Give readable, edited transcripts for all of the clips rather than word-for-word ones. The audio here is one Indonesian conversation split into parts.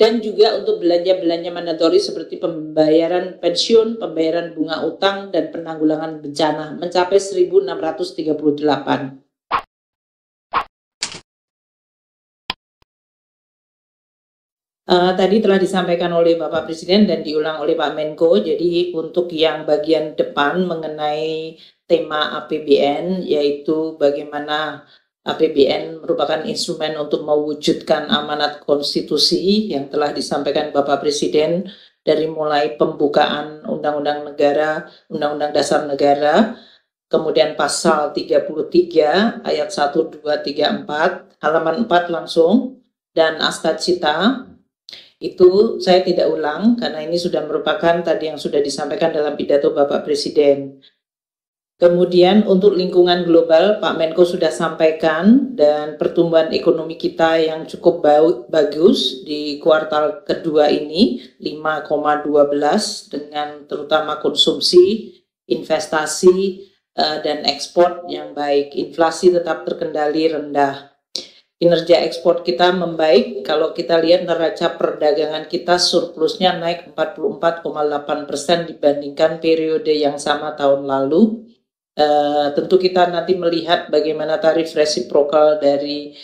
dan juga untuk belanja-belanja mandatori seperti pembayaran pensiun, pembayaran bunga utang, dan penanggulangan bencana mencapai 1.638. Tadi telah disampaikan oleh Bapak Presiden dan diulang oleh Pak Menko. Jadi untuk yang bagian depan mengenai tema APBN, yaitu bagaimana APBN merupakan instrumen untuk mewujudkan amanat konstitusi yang telah disampaikan Bapak Presiden dari mulai pembukaan Undang-Undang Negara, Undang-Undang Dasar Negara, kemudian pasal 33 ayat 1, 2, 3, 4, halaman 4 langsung, dan Asta Cita. Itu saya tidak ulang karena ini sudah merupakan tadi yang sudah disampaikan dalam pidato Bapak Presiden. Kemudian untuk lingkungan global, Pak Menko sudah sampaikan, dan pertumbuhan ekonomi kita yang cukup bagus di kuartal kedua ini 5,12 dengan terutama konsumsi, investasi, dan ekspor yang baik. Inflasi tetap terkendali rendah. Kinerja ekspor kita membaik. Kalau kita lihat neraca perdagangan kita surplusnya naik 44,8% dibandingkan periode yang sama tahun lalu. Tentu kita nanti melihat bagaimana tarif resiprokal dari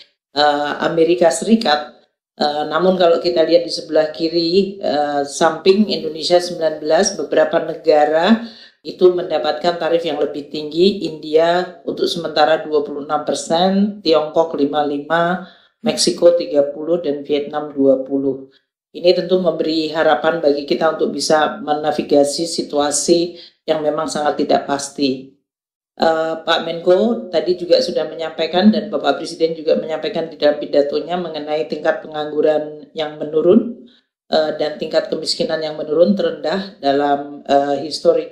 Amerika Serikat. Namun kalau kita lihat di sebelah kiri samping Indonesia 19, beberapa negara itu mendapatkan tarif yang lebih tinggi. India untuk sementara 26%, Tiongkok 55%, Meksiko 30%, dan Vietnam 20%. Ini tentu memberi harapan bagi kita untuk bisa menavigasi situasi yang memang sangat tidak pasti. Pak Menko tadi juga sudah menyampaikan, dan Bapak Presiden juga menyampaikan di dalam pidatonya mengenai tingkat pengangguran yang menurun dan tingkat kemiskinan yang menurun terendah dalam histori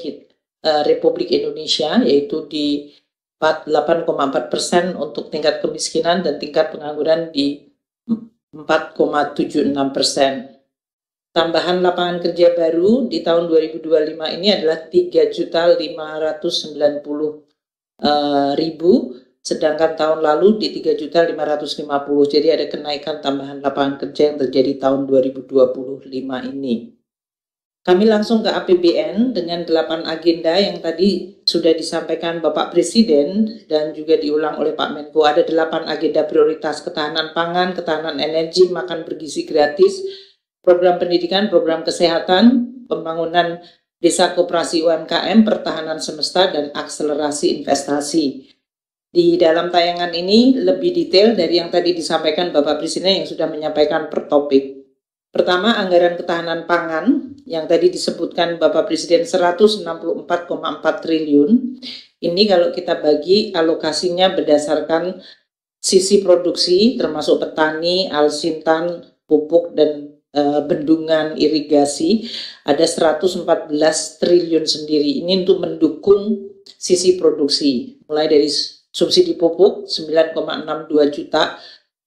Republik Indonesia, yaitu di 8,4% untuk tingkat kemiskinan dan tingkat pengangguran di 4,76%. Tambahan lapangan kerja baru di tahun 2025 ini adalah 3.590.000, sedangkan tahun lalu di 3.550.000. Jadi ada kenaikan tambahan lapangan kerja yang terjadi tahun 2025 ini. Kami langsung ke APBN dengan 8 agenda yang tadi sudah disampaikan Bapak Presiden dan juga diulang oleh Pak Menko. Ada 8 agenda prioritas: ketahanan pangan, ketahanan energi, makan bergizi gratis, program pendidikan, program kesehatan, pembangunan desa koperasi UMKM, pertahanan semesta, dan akselerasi investasi. Di dalam tayangan ini lebih detail dari yang tadi disampaikan Bapak Presiden yang sudah menyampaikan per topik. Pertama, anggaran ketahanan pangan yang tadi disebutkan Bapak Presiden 164,4 triliun. Ini kalau kita bagi alokasinya berdasarkan sisi produksi termasuk petani, alsintan, pupuk, dan bendungan irigasi, ada 114 triliun sendiri. Ini untuk mendukung sisi produksi, mulai dari subsidi pupuk 9,62 juta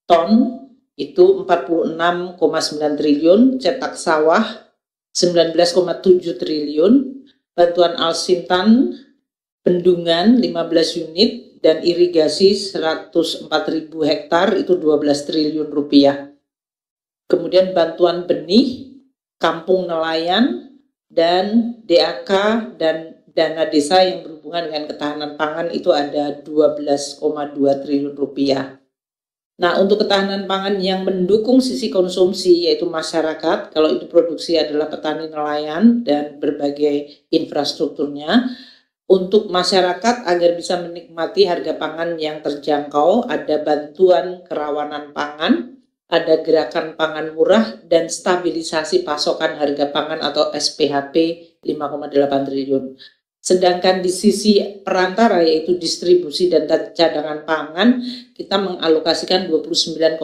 ton, itu 46,9 triliun, cetak sawah 19,7 triliun, bantuan alsintan, bendungan 15 unit, dan irigasi 104.000 hektar, itu 12 triliun rupiah. Kemudian bantuan benih, kampung nelayan, dan DAK dan dana desa yang berhubungan dengan ketahanan pangan itu ada 12,2 triliun rupiah. Nah, untuk ketahanan pangan yang mendukung sisi konsumsi, yaitu masyarakat, kalau itu produksi adalah petani nelayan dan berbagai infrastrukturnya, untuk masyarakat agar bisa menikmati harga pangan yang terjangkau, ada bantuan kerawanan pangan, ada gerakan pangan murah, dan stabilisasi pasokan harga pangan atau SPHP 5,8 triliun. Sedangkan di sisi perantara, yaitu distribusi dan cadangan pangan, kita mengalokasikan 29,9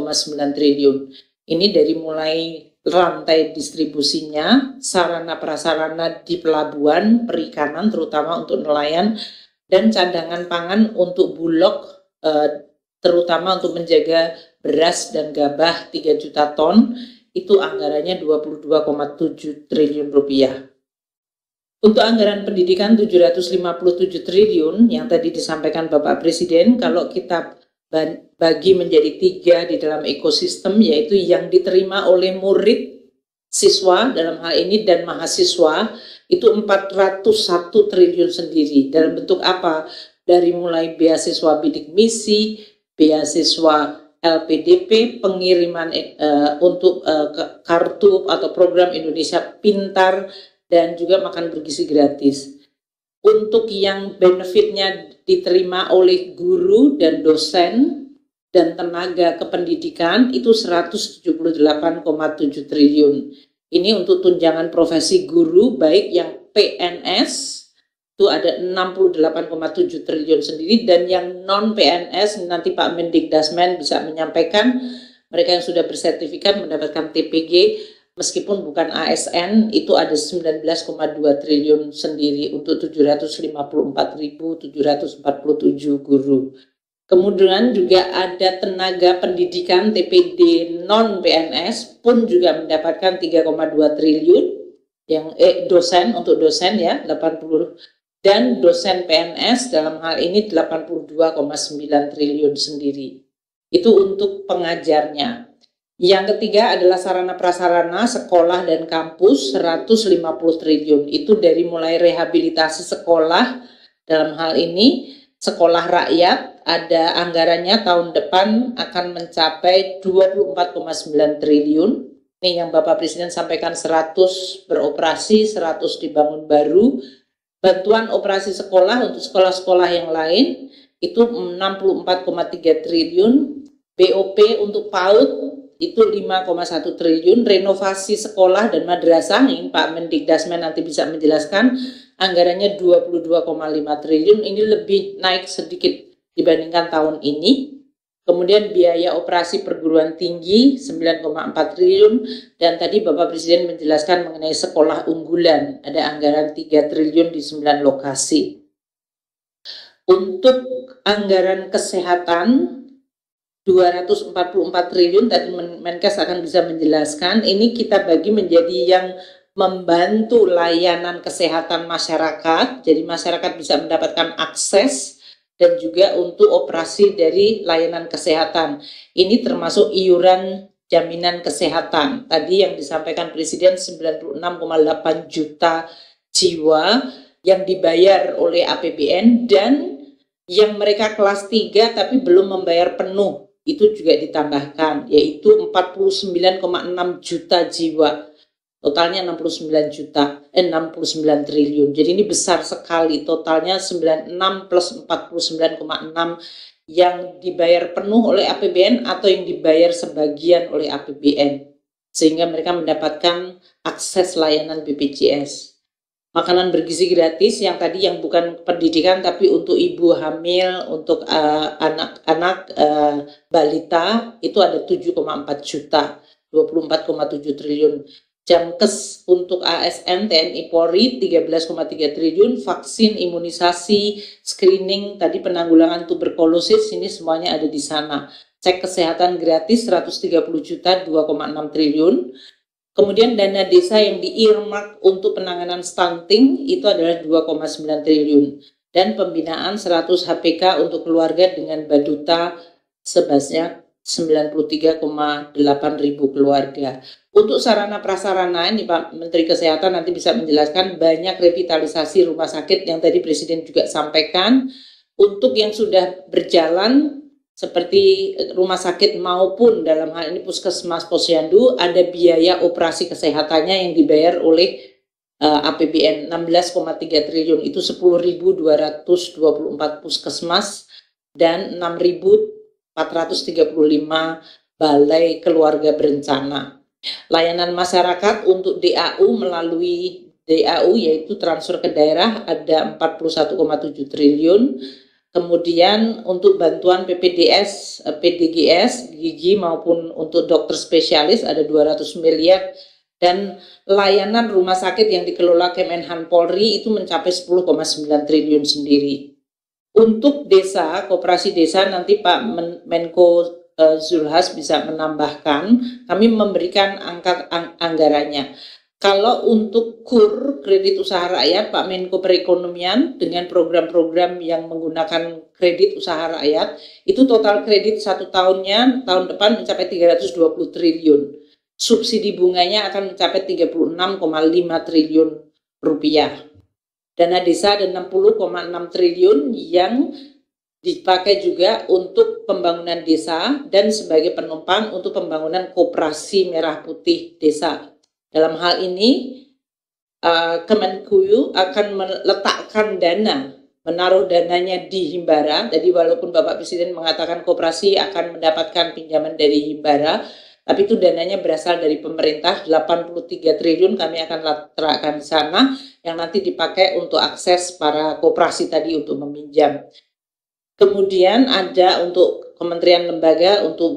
triliun. Ini dari mulai rantai distribusinya, sarana prasarana di pelabuhan, perikanan terutama untuk nelayan, dan cadangan pangan untuk bulog, terutama untuk menjaga beras dan gabah 3 juta ton, itu anggarannya 22,7 triliun rupiah. Untuk anggaran pendidikan 757 triliun yang tadi disampaikan Bapak Presiden, kalau kita bagi menjadi 3 di dalam ekosistem, yaitu yang diterima oleh murid siswa dalam hal ini dan mahasiswa itu 401 triliun sendiri. Dalam bentuk apa? Dari mulai beasiswa bidik misi, beasiswa LPDP, pengiriman untuk kartu atau program Indonesia Pintar, dan juga makan bergizi gratis. Untuk yang benefitnya diterima oleh guru dan dosen dan tenaga kependidikan itu 178,7 triliun. Ini untuk tunjangan profesi guru baik yang PNS itu ada 68,7 triliun sendiri, dan yang non PNS nanti Pak Mendikdasmen bisa menyampaikan, mereka yang sudah bersertifikat mendapatkan TPG meskipun bukan ASN itu ada 19,2 triliun sendiri untuk 754.747 guru. Kemudian juga ada tenaga pendidikan TPD non PNS pun juga mendapatkan 3,2 triliun yang dosen untuk dosen ya 80, dan dosen PNS dalam hal ini 82,9 triliun sendiri. Itu untuk pengajarnya. Yang ketiga adalah sarana prasarana sekolah dan kampus 150 triliun. Itu dari mulai rehabilitasi sekolah, dalam hal ini sekolah rakyat ada anggarannya tahun depan akan mencapai 24,9 triliun. Ini yang Bapak Presiden sampaikan, 100 beroperasi, 100 dibangun baru. Bantuan operasi sekolah untuk sekolah-sekolah yang lain itu 64,3 triliun. BOP untuk PAUD itu 5,1 triliun. Renovasi sekolah dan madrasah, ini Pak Mendikdasmen nanti bisa menjelaskan, anggarannya 22,5 triliun. Ini lebih naik sedikit dibandingkan tahun ini. Kemudian biaya operasi perguruan tinggi 9,4 triliun, dan tadi Bapak Presiden menjelaskan mengenai sekolah unggulan, ada anggaran 3 triliun di 9 lokasi. Untuk anggaran kesehatan 244 triliun, tadi Menkes akan bisa menjelaskan, ini kita bagi menjadi yang membantu layanan kesehatan masyarakat, jadi masyarakat bisa mendapatkan akses, dan juga untuk operasi dari layanan kesehatan. Ini termasuk iuran jaminan kesehatan. Tadi yang disampaikan Presiden 96,8 juta jiwa yang dibayar oleh APBN, dan yang mereka kelas 3 tapi belum membayar penuh, itu juga ditambahkan, yaitu 49,6 juta jiwa. Totalnya 69 triliun. Jadi ini besar sekali, totalnya 96 plus 49,6 yang dibayar penuh oleh APBN atau yang dibayar sebagian oleh APBN, sehingga mereka mendapatkan akses layanan BPJS. Makanan bergizi gratis yang tadi yang bukan pendidikan tapi untuk ibu hamil, untuk anak-anak balita itu ada 7,4 juta, 24,7 triliun. Jamkes untuk ASN, TNI, Polri 13,3 triliun, vaksin, imunisasi, screening, tadi penanggulangan tuberkulosis, ini semuanya ada di sana. Cek kesehatan gratis 130 juta, 2,6 triliun. Kemudian dana desa yang di-earmark untuk penanganan stunting itu adalah 2,9 triliun. Dan pembinaan 100 HPK untuk keluarga dengan Baduta sebanyak 93,8 ribu keluarga. Untuk sarana prasarana ini Pak Menteri Kesehatan nanti bisa menjelaskan, banyak revitalisasi rumah sakit yang tadi Presiden juga sampaikan. Untuk yang sudah berjalan seperti rumah sakit maupun dalam hal ini Puskesmas Posyandu, ada biaya operasi kesehatannya yang dibayar oleh APBN 16,3 triliun, itu 10.224 puskesmas dan 6.435 balai keluarga berencana. Layanan masyarakat untuk DAU melalui DAU yaitu transfer ke daerah ada 41,7 triliun. Kemudian untuk bantuan PPDS, PDGS, gigi maupun untuk dokter spesialis ada 200 miliar. Dan layanan rumah sakit yang dikelola Kemenhan Polri itu mencapai 10,9 triliun sendiri. Untuk desa, koperasi desa nanti Pak Menko Zulhas bisa menambahkan, kami memberikan anggarannya. Kalau untuk KUR, kredit usaha rakyat, Pak Menko Perekonomian dengan program-program yang menggunakan kredit usaha rakyat, itu total kredit 1 tahunnya, tahun depan mencapai 320 triliun. subsidi bunganya akan mencapai 36,5 triliun rupiah. Dana desa ada 60,6 triliun yang dipakai juga untuk pembangunan desa dan sebagai penumpang untuk pembangunan koperasi merah putih desa. Dalam hal ini, Kemenkuyu akan meletakkan dana, menaruh dananya di Himbara. Jadi walaupun Bapak Presiden mengatakan koperasi akan mendapatkan pinjaman dari Himbara, tapi itu dananya berasal dari pemerintah, 83 triliun kami akan letakkan di sana, yang nanti dipakai untuk akses para koperasi tadi untuk meminjam. Kemudian ada untuk kementerian lembaga, untuk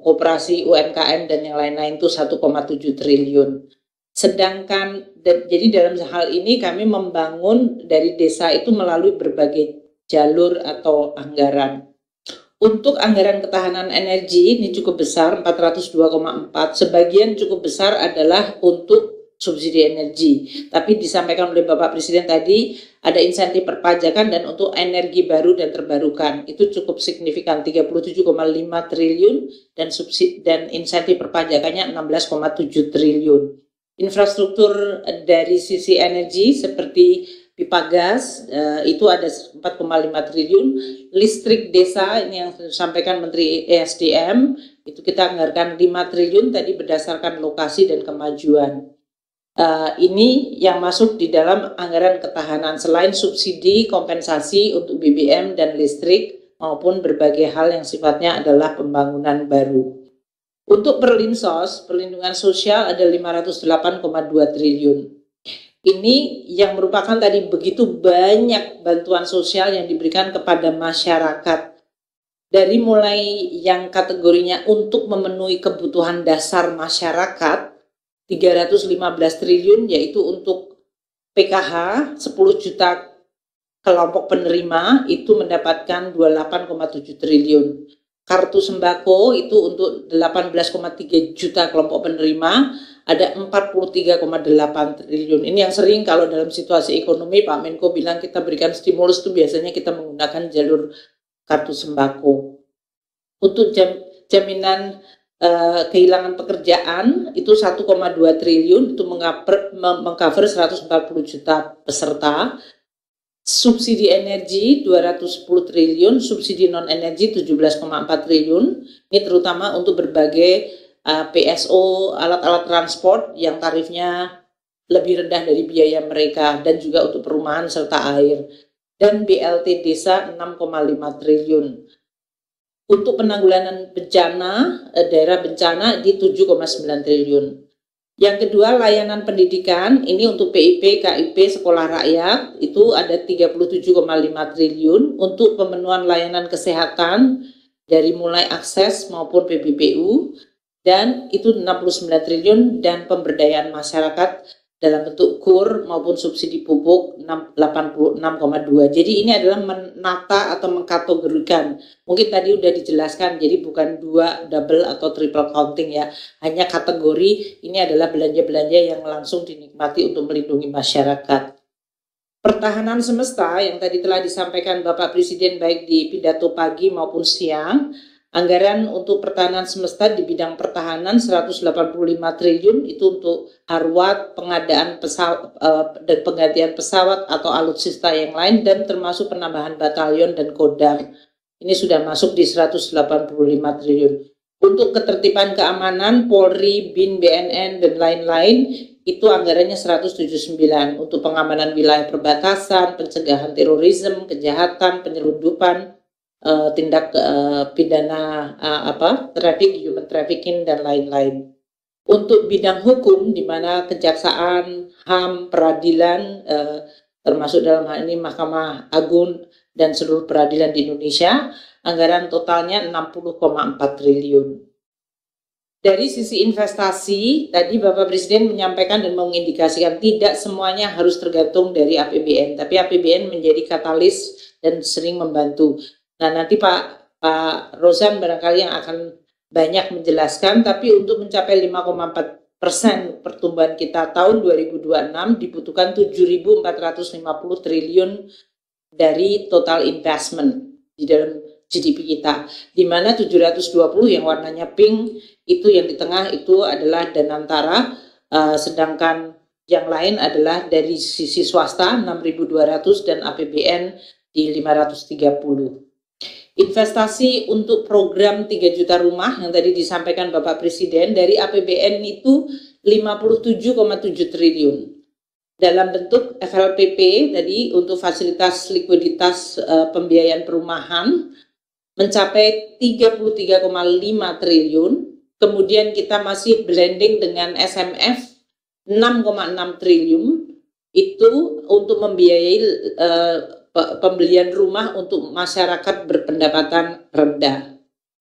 koperasi UMKM dan yang lain-lain itu 1,7 triliun. Sedangkan, jadi dalam hal ini kami membangun dari desa itu melalui berbagai jalur atau anggaran. Untuk anggaran ketahanan energi ini cukup besar, 402,4. Sebagian cukup besar adalah untuk subsidi energi. Tapi disampaikan oleh Bapak Presiden tadi, ada insentif perpajakan dan untuk energi baru dan terbarukan. Itu cukup signifikan, 37,5 triliun dan insentif perpajakannya 16,7 triliun. Infrastruktur dari sisi energi seperti pipa gas itu ada 4,5 triliun. Listrik desa ini yang disampaikan Menteri ESDM itu kita anggarkan 5 triliun tadi berdasarkan lokasi dan kemajuan. Ini yang masuk di dalam anggaran ketahanan selain subsidi kompensasi untuk BBM dan listrik maupun berbagai hal yang sifatnya adalah pembangunan baru. Untuk perlinsos, perlindungan sosial ada 508,2 triliun. Ini yang merupakan tadi begitu banyak bantuan sosial yang diberikan kepada masyarakat. Dari mulai yang kategorinya untuk memenuhi kebutuhan dasar masyarakat, 315 triliun yaitu untuk PKH, 10 juta kelompok penerima itu mendapatkan 28,7 triliun. Kartu sembako itu untuk 18,3 juta kelompok penerima ada 43,8 triliun. Ini yang sering kalau dalam situasi ekonomi Pak Menko bilang kita berikan stimulus itu biasanya kita menggunakan jalur kartu sembako. Untuk jaminan kehilangan pekerjaan itu 1,2 triliun itu mengcover 140 juta peserta. Subsidi energi 210 triliun, subsidi non-energi 17,4 triliun. Ini terutama untuk berbagai PSO, alat-alat transport yang tarifnya lebih rendah dari biaya mereka dan juga untuk perumahan serta air. Dan BLT desa 6,5 triliun. Untuk penanggulangan bencana, daerah bencana di 7,9 triliun. Yang kedua, layanan pendidikan, ini untuk PIP, KIP, sekolah rakyat, itu ada 37,5 triliun. Untuk pemenuhan layanan kesehatan, dari mulai akses maupun PBPU, dan itu 69 triliun, dan pemberdayaan masyarakat dalam bentuk KUR maupun subsidi pupuk 86,2. Jadi ini adalah menata atau mengkategorikan. Mungkin tadi udah dijelaskan, jadi bukan double atau triple counting ya. Hanya kategori ini adalah belanja-belanja yang langsung dinikmati untuk melindungi masyarakat. Pertahanan semesta yang tadi telah disampaikan Bapak Presiden baik di pidato pagi maupun siang. Anggaran untuk pertahanan semesta di bidang pertahanan 185 triliun itu untuk harwat, pengadaan pesawat dan penggantian pesawat atau alutsista yang lain dan termasuk penambahan batalion dan kodam. Ini sudah masuk di 185 triliun. Untuk ketertiban keamanan Polri, BIN, BNN dan lain-lain itu anggarannya 179 untuk pengamanan wilayah perbatasan, pencegahan terorisme, kejahatan, penyelundupan, tindak pidana human trafficking dan lain-lain. Untuk bidang hukum di mana kejaksaan, HAM, peradilan termasuk dalam hal ini Mahkamah Agung dan seluruh peradilan di Indonesia, anggaran totalnya 60,4 triliun. Dari sisi investasi, tadi Bapak Presiden menyampaikan dan mengindikasikan tidak semuanya harus tergantung dari APBN, tapi APBN menjadi katalis dan sering membantu. Nah, nanti Pak Rozan barangkali yang akan banyak menjelaskan, tapi untuk mencapai 5,4% pertumbuhan kita tahun 2026 dibutuhkan 7.450 triliun dari total investment di dalam GDP kita, di mana 720 yang warnanya pink itu yang di tengah itu adalah Danantara, sedangkan yang lain adalah dari sisi swasta 6.200 dan APBN di 530. Investasi untuk program 3 juta rumah yang tadi disampaikan Bapak Presiden dari APBN itu 57,7 triliun. Dalam bentuk FLPP tadi untuk fasilitas likuiditas pembiayaan perumahan mencapai 33,5 triliun. Kemudian kita masih blending dengan SMF 6,6 triliun itu untuk membiayai pembelian rumah untuk masyarakat berpendapatan rendah.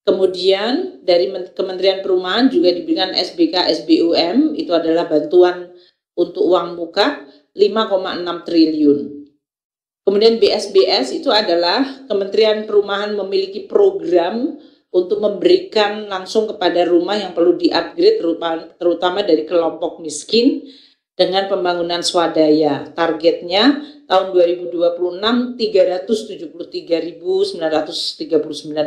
Kemudian dari Kementerian Perumahan juga diberikan SBK SBUM, itu adalah bantuan untuk uang muka 5,6 triliun. Kemudian BSBS itu adalah Kementerian Perumahan memiliki program untuk memberikan langsung kepada rumah yang perlu di-upgrade terutama dari kelompok miskin dengan pembangunan swadaya. Targetnya tahun 2026 373.939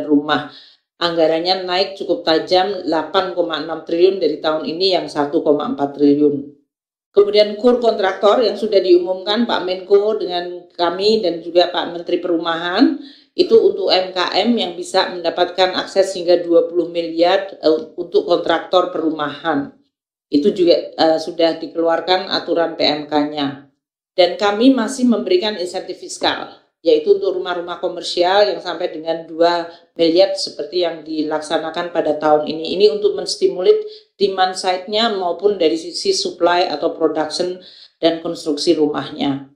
rumah. Anggarannya naik cukup tajam 8,6 triliun dari tahun ini yang 1,4 triliun. Kemudian KUR kontraktor yang sudah diumumkan Pak Menko dengan kami dan juga Pak Menteri Perumahan itu untuk UMKM yang bisa mendapatkan akses hingga 20 miliar untuk kontraktor perumahan. Itu juga sudah dikeluarkan aturan PMK-nya. Dan kami masih memberikan insentif fiskal, yaitu untuk rumah-rumah komersial yang sampai dengan 2 miliar seperti yang dilaksanakan pada tahun ini. Ini untuk menstimulir demand side-nya maupun dari sisi supply atau production dan konstruksi rumahnya.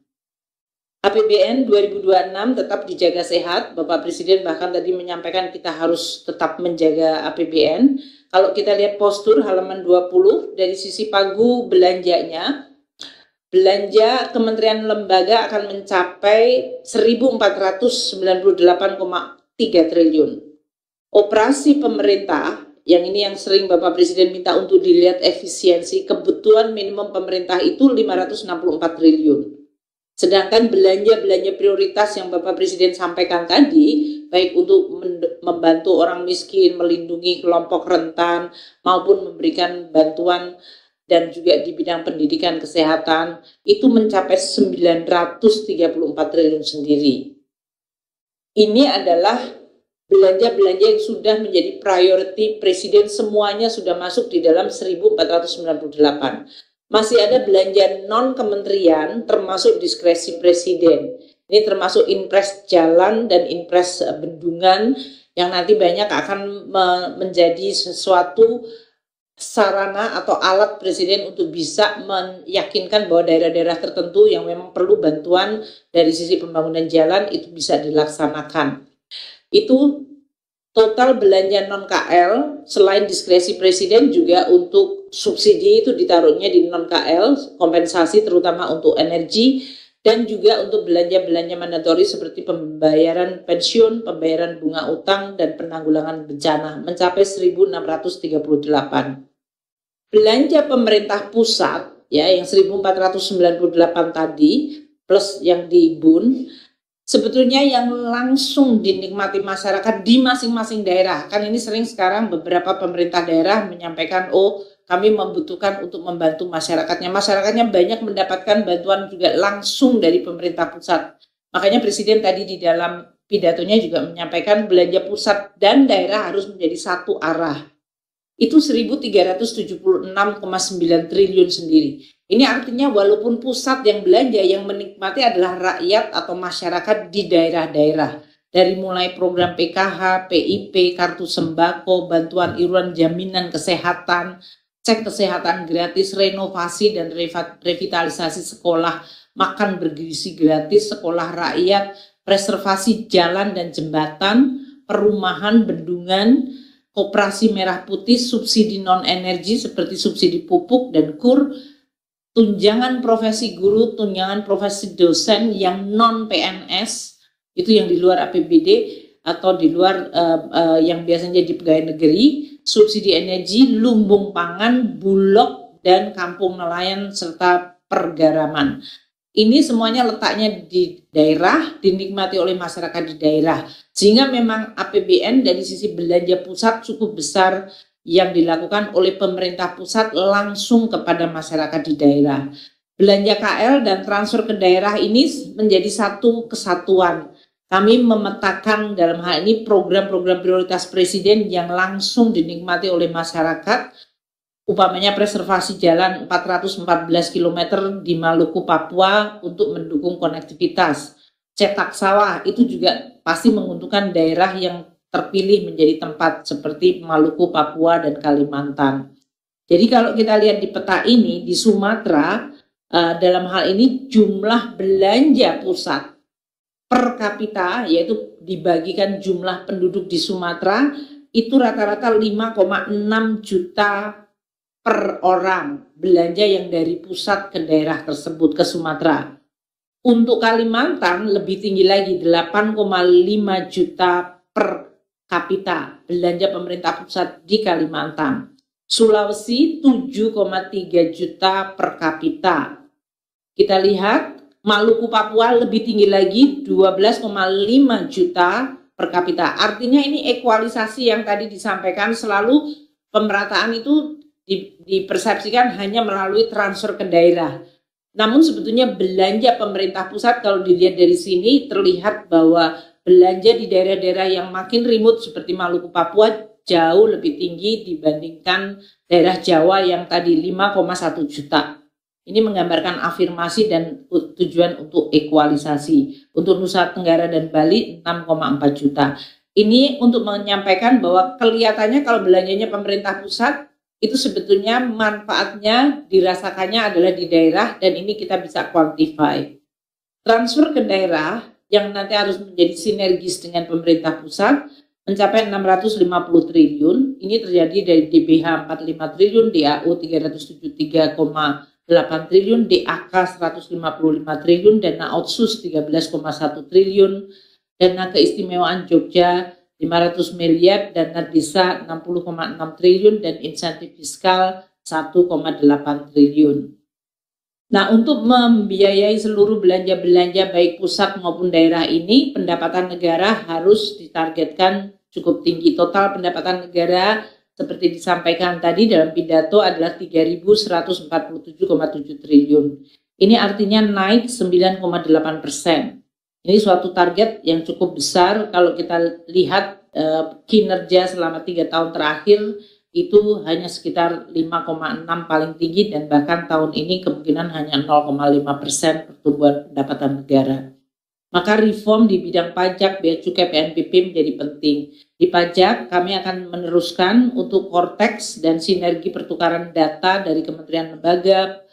APBN 2026 tetap dijaga sehat. Bapak Presiden bahkan tadi menyampaikan kita harus tetap menjaga APBN. Kalau kita lihat postur halaman 20 dari sisi pagu belanjanya, belanja kementerian lembaga akan mencapai 1.498,3 triliun. Operasi pemerintah, yang ini yang sering Bapak Presiden minta untuk dilihat efisiensi, kebutuhan minimum pemerintah itu 564 triliun. Sedangkan belanja-belanja prioritas yang Bapak Presiden sampaikan tadi, baik untuk membantu orang miskin, melindungi kelompok rentan, maupun memberikan bantuan dan juga di bidang pendidikan kesehatan, itu mencapai 934 triliun sendiri. Ini adalah belanja-belanja yang sudah menjadi priority Presiden, semuanya sudah masuk di dalam 1.498. Masih ada belanja non-kementerian termasuk diskresi Presiden. Ini termasuk impres jalan dan impres bendungan yang nanti banyak akan menjadi sesuatu sarana atau alat Presiden untuk bisa meyakinkan bahwa daerah-daerah tertentu yang memang perlu bantuan dari sisi pembangunan jalan itu bisa dilaksanakan. Itu total belanja non-KL selain diskresi Presiden juga untuk subsidi itu ditaruhnya di non-KL, kompensasi terutama untuk energi dan juga untuk belanja-belanja mandatori seperti pembayaran pensiun, pembayaran bunga utang dan penanggulangan bencana mencapai 1.638. Belanja pemerintah pusat ya yang 1.498 tadi plus yang di BUN sebetulnya yang langsung dinikmati masyarakat di masing-masing daerah. Kan ini sering sekarang beberapa pemerintah daerah menyampaikan, oh kami membutuhkan untuk membantu masyarakatnya. Masyarakatnya banyak mendapatkan bantuan juga langsung dari pemerintah pusat. Makanya Presiden tadi di dalam pidatonya juga menyampaikan belanja pusat dan daerah harus menjadi satu arah. Itu 1.376,9 triliun sendiri. Ini artinya walaupun pusat yang belanja, yang menikmati adalah rakyat atau masyarakat di daerah-daerah. Dari mulai program PKH, PIP, kartu sembako, bantuan iuran jaminan kesehatan, cek kesehatan gratis, renovasi dan revitalisasi sekolah, makan bergizi gratis, sekolah rakyat, preservasi jalan dan jembatan, perumahan, bendungan, koperasi merah putih, subsidi non-energi seperti subsidi pupuk dan KUR, tunjangan profesi guru, tunjangan profesi dosen yang non-PNS, itu yang di luar APBD atau di luar yang biasanya di pegawai negeri, subsidi energi, lumbung pangan, bulog, dan kampung nelayan serta pergaraman. Ini semuanya letaknya di daerah, dinikmati oleh masyarakat di daerah. Sehingga memang APBN dari sisi belanja pusat cukup besar yang dilakukan oleh pemerintah pusat langsung kepada masyarakat di daerah. Belanja KL dan transfer ke daerah ini menjadi satu kesatuan. Kami memetakan dalam hal ini program-program prioritas Presiden yang langsung dinikmati oleh masyarakat, umpamanya preservasi jalan 414 km di Maluku, Papua untuk mendukung konektivitas. Cetak sawah itu juga pasti menguntungkan daerah yang terpilih menjadi tempat seperti Maluku, Papua, dan Kalimantan. Jadi kalau kita lihat di peta ini, di Sumatera, dalam hal ini jumlah belanja pusat per kapita, yaitu dibagikan jumlah penduduk di Sumatera, itu rata-rata 5,6 juta per orang belanja yang dari pusat ke daerah tersebut ke Sumatera. Untuk Kalimantan lebih tinggi lagi, 8,5 juta per kapita belanja pemerintah pusat di Kalimantan. Sulawesi 7,3 juta per kapita. Kita lihat Maluku, Papua lebih tinggi lagi, 12,5 juta per kapita. Artinya ini ekualisasi yang tadi disampaikan, selalu pemerataan itu dipersepsikan hanya melalui transfer ke daerah. Namun sebetulnya belanja pemerintah pusat kalau dilihat dari sini terlihat bahwa belanja di daerah-daerah yang makin remote seperti Maluku, Papua jauh lebih tinggi dibandingkan daerah Jawa yang tadi 5,1 juta. Ini menggambarkan afirmasi dan tujuan untuk ekualisasi. Untuk Nusa Tenggara dan Bali 6,4 juta. Ini untuk menyampaikan bahwa kelihatannya kalau belanjanya pemerintah pusat itu sebetulnya manfaatnya dirasakannya adalah di daerah, dan ini kita bisa quantify. Transfer ke daerah yang nanti harus menjadi sinergis dengan pemerintah pusat mencapai 650 triliun. Ini terjadi dari DBH 45 triliun, DAU 373,8 triliun, DAK 155 triliun, dana otsus 13,1 triliun, dana keistimewaan Jogja 500 miliar, dana desa 60,6 triliun, dan insentif fiskal 1,8 triliun. Nah, untuk membiayai seluruh belanja-belanja baik pusat maupun daerah ini, pendapatan negara harus ditargetkan cukup tinggi. Total pendapatan negara seperti disampaikan tadi dalam pidato adalah 3.147,7 triliun. Ini artinya naik 9,8%. Ini suatu target yang cukup besar kalau kita lihat kinerja selama 3 tahun terakhir itu hanya sekitar 5,6 paling tinggi, dan bahkan tahun ini kemungkinan hanya 0,5% pertumbuhan pendapatan negara. Maka reform di bidang pajak, bea cukai, PNBP menjadi penting. Di pajak kami akan meneruskan untuk Cortex dan sinergi pertukaran data dari kementerian lembaga,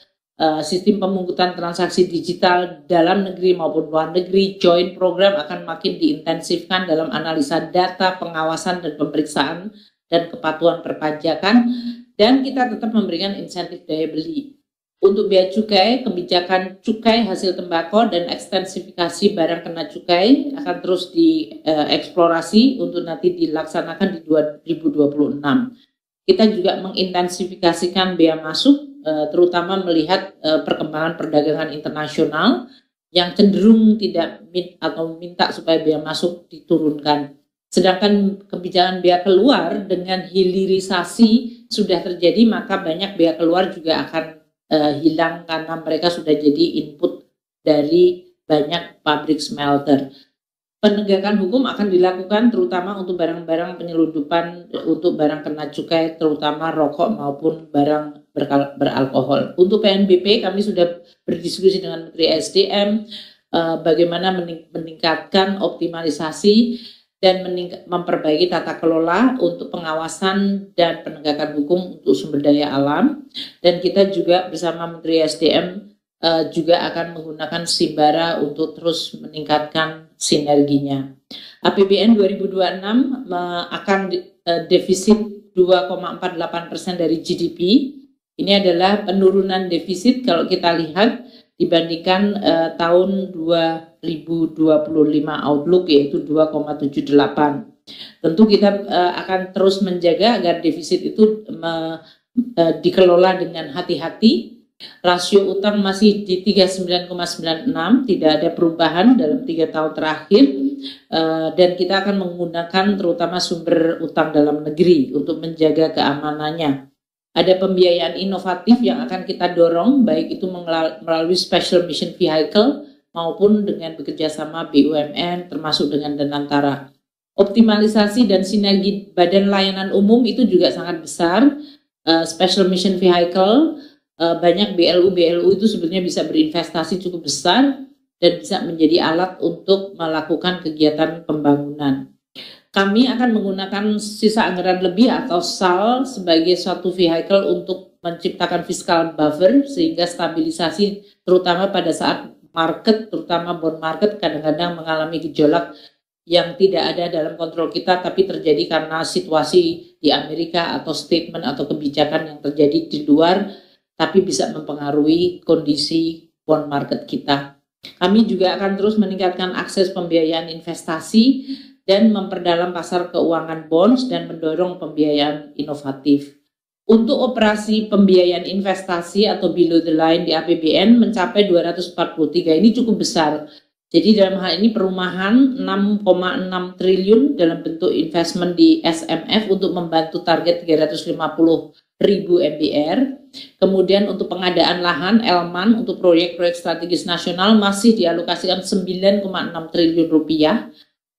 sistem pemungutan transaksi digital dalam negeri maupun luar negeri. Joint program akan makin diintensifkan dalam analisa data, pengawasan dan pemeriksaan dan kepatuhan perpajakan, dan kita tetap memberikan insentif daya beli. Untuk bea cukai, kebijakan cukai hasil tembakau dan ekstensifikasi barang kena cukai akan terus dieksplorasi untuk nanti dilaksanakan di 2026. Kita juga mengintensifikasikan bea masuk, terutama melihat perkembangan perdagangan internasional yang cenderung tidak minta supaya bea masuk diturunkan. Sedangkan kebijakan bea keluar dengan hilirisasi sudah terjadi, maka banyak bea keluar juga akan hilang karena mereka sudah jadi input dari banyak pabrik smelter. Penegakan hukum akan dilakukan terutama untuk barang-barang penyelundupan, untuk barang kena cukai, terutama rokok maupun barang beralkohol. Untuk PNBP kami sudah berdiskusi dengan Menteri SDM bagaimana meningkatkan optimalisasi dan memperbaiki tata kelola untuk pengawasan dan penegakan hukum untuk sumber daya alam. Dan kita juga bersama Menteri SDM juga akan menggunakan Simbara untuk terus meningkatkan sinerginya. APBN 2026 akan defisit 2,48% dari GDP. Ini adalah penurunan defisit kalau kita lihat dibandingkan tahun 2025 outlook, yaitu 2,78. Tentu kita akan terus menjaga agar defisit itu dikelola dengan hati-hati. Rasio utang masih di 39,96, tidak ada perubahan dalam 3 tahun terakhir, dan kita akan menggunakan terutama sumber utang dalam negeri untuk menjaga keamanannya. Ada pembiayaan inovatif yang akan kita dorong, baik itu melalui Special Mission Vehicle maupun dengan bekerjasama BUMN termasuk dengan Danantara. Optimalisasi dan sinergi badan layanan umum itu juga sangat besar. Special Mission Vehicle, banyak BLU itu sebenarnya bisa berinvestasi cukup besar dan bisa menjadi alat untuk melakukan kegiatan pembangunan. Kami akan menggunakan sisa anggaran lebih atau SAL sebagai suatu vehicle untuk menciptakan fiscal buffer sehingga stabilisasi terutama pada saat market, terutama bond market kadang-kadang mengalami gejolak yang tidak ada dalam kontrol kita tapi terjadi karena situasi di Amerika atau statement atau kebijakan yang terjadi di luar tapi bisa mempengaruhi kondisi bond market kita. Kami juga akan terus meningkatkan akses pembiayaan investasi dan memperdalam pasar keuangan bonds dan mendorong pembiayaan inovatif. Untuk operasi pembiayaan investasi atau below the line di APBN mencapai 243, ini cukup besar. Jadi dalam hal ini perumahan 6,6 triliun dalam bentuk investment di SMF untuk membantu target 350.000 MBR. Kemudian untuk pengadaan lahan Elman untuk proyek-proyek strategis nasional masih dialokasikan 9,6 triliun rupiah.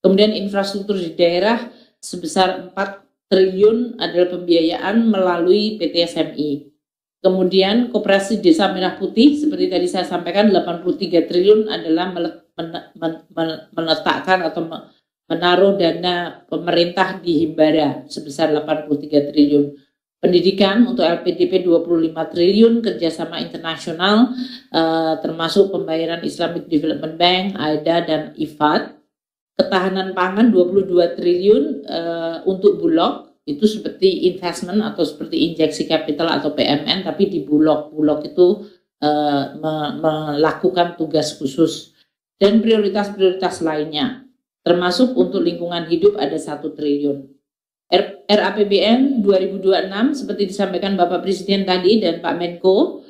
Kemudian infrastruktur di daerah sebesar 4 triliun adalah pembiayaan melalui PT SMI. Kemudian Koperasi Desa Merah Putih seperti tadi saya sampaikan 83 triliun adalah meletakkan atau menaruh dana pemerintah di Himbara sebesar 83 triliun. Pendidikan untuk LPDP 25 triliun, kerjasama internasional termasuk pembayaran Islamic Development Bank, AIDA dan IFAD. Ketahanan pangan 22 triliun untuk Bulog, itu seperti investment atau seperti injeksi capital atau PMN, tapi di Bulog itu melakukan tugas khusus. Dan prioritas-prioritas lainnya, termasuk untuk lingkungan hidup ada 1 triliun. RAPBN 2026 seperti disampaikan Bapak Presiden tadi dan Pak Menko,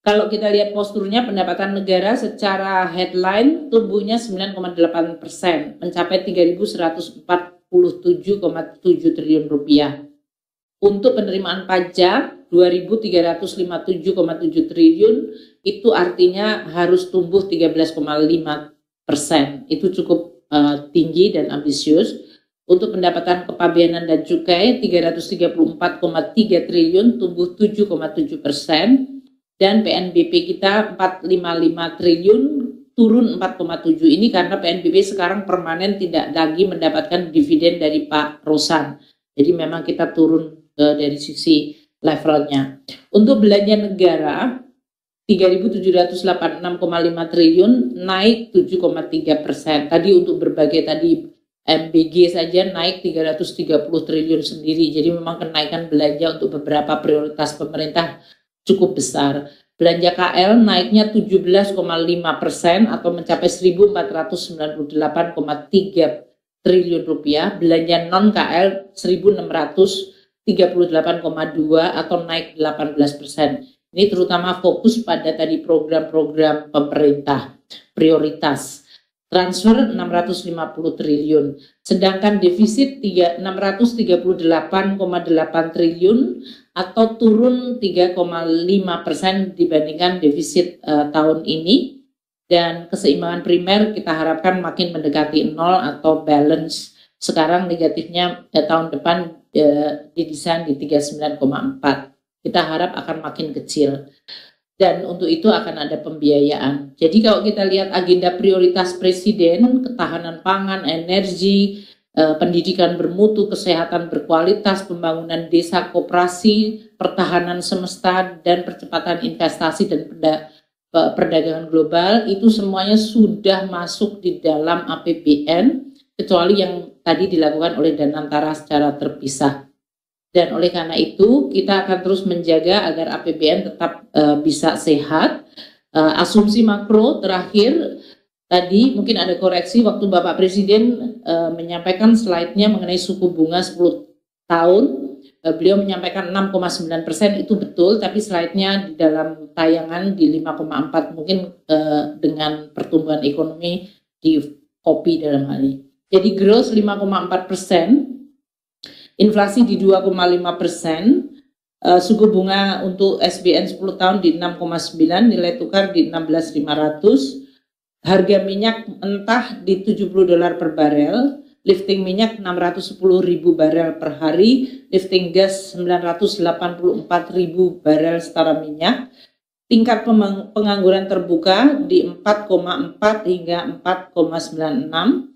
kalau kita lihat posturnya pendapatan negara secara headline tumbuhnya 9,8%, mencapai 3.147,7 triliun rupiah. Untuk penerimaan pajak 2.357,7 triliun, itu artinya harus tumbuh 13,5%. Itu cukup tinggi dan ambisius. Untuk pendapatan kepabeanan dan cukai 334,3 triliun, tumbuh 7,7%. Dan PNBP kita 455 triliun turun 4,7. Ini karena PNBP sekarang permanen tidak lagi mendapatkan dividen dari Pak Rosan. Jadi memang kita turun dari sisi levelnya. Untuk belanja negara 3.786,5 triliun naik 7,3%. Tadi untuk berbagai tadi MBG saja naik 330 triliun sendiri. Jadi memang kenaikan belanja untuk beberapa prioritas pemerintah cukup besar. Belanja KL naiknya 17,5% atau mencapai 1.498,3 triliun rupiah. Belanja non KL 1.638,2 atau naik 18%. Ini terutama fokus pada tadi program-program pemerintah prioritas. Transfer 650 triliun, sedangkan defisit 638,8 triliun atau turun 3,5% dibandingkan defisit tahun ini. Dan keseimbangan primer kita harapkan makin mendekati 0 atau balance. Sekarang negatifnya tahun depan didesain di 39,4. Kita harap akan makin kecil. Dan untuk itu akan ada pembiayaan. Jadi kalau kita lihat agenda prioritas Presiden, ketahanan pangan, energi, pendidikan bermutu, kesehatan berkualitas, pembangunan desa, koperasi, pertahanan semesta, dan percepatan investasi dan perdagangan global, itu semuanya sudah masuk di dalam APBN, kecuali yang tadi dilakukan oleh Danantara secara terpisah. Dan oleh karena itu kita akan terus menjaga agar APBN tetap bisa sehat. Asumsi makro terakhir tadi mungkin ada koreksi waktu Bapak Presiden menyampaikan slide-nya mengenai suku bunga 10 tahun. beliau menyampaikan 6,9% itu betul, tapi slide-nya di dalam tayangan di 5,4 mungkin dengan pertumbuhan ekonomi di copy dalam hal ini. Jadi growth 5,4%, inflasi di 2,5%, suku bunga untuk SBN 10 tahun di 6,9, nilai tukar di 16.500, harga minyak mentah di $70 per barel, lifting minyak 610.000 barel per hari, lifting gas 984.000 barel setara minyak, tingkat pengangguran terbuka di 4,4 hingga 4,96,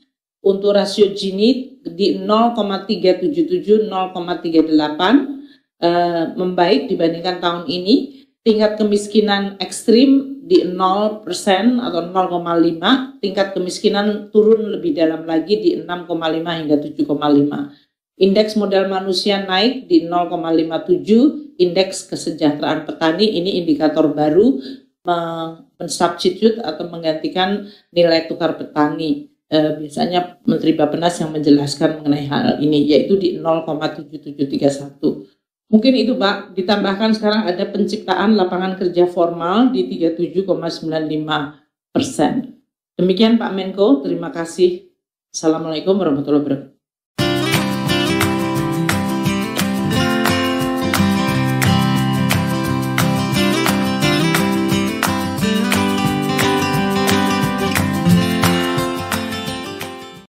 untuk rasio Gini di 0,377, 0,38, membaik dibandingkan tahun ini. Tingkat kemiskinan ekstrim di 0% atau 0,5, tingkat kemiskinan turun lebih dalam lagi di 6,5 hingga 7,5. Indeks modal manusia naik di 0,57, indeks kesejahteraan petani, ini indikator baru mensubstitute atau menggantikan nilai tukar petani. Biasanya Menteri Bappenas yang menjelaskan mengenai hal ini, yaitu di 0,7731. Mungkin itu Pak, ditambahkan sekarang ada penciptaan lapangan kerja formal di 37,95%. Demikian Pak Menko, terima kasih. Assalamualaikum warahmatullahi wabarakatuh.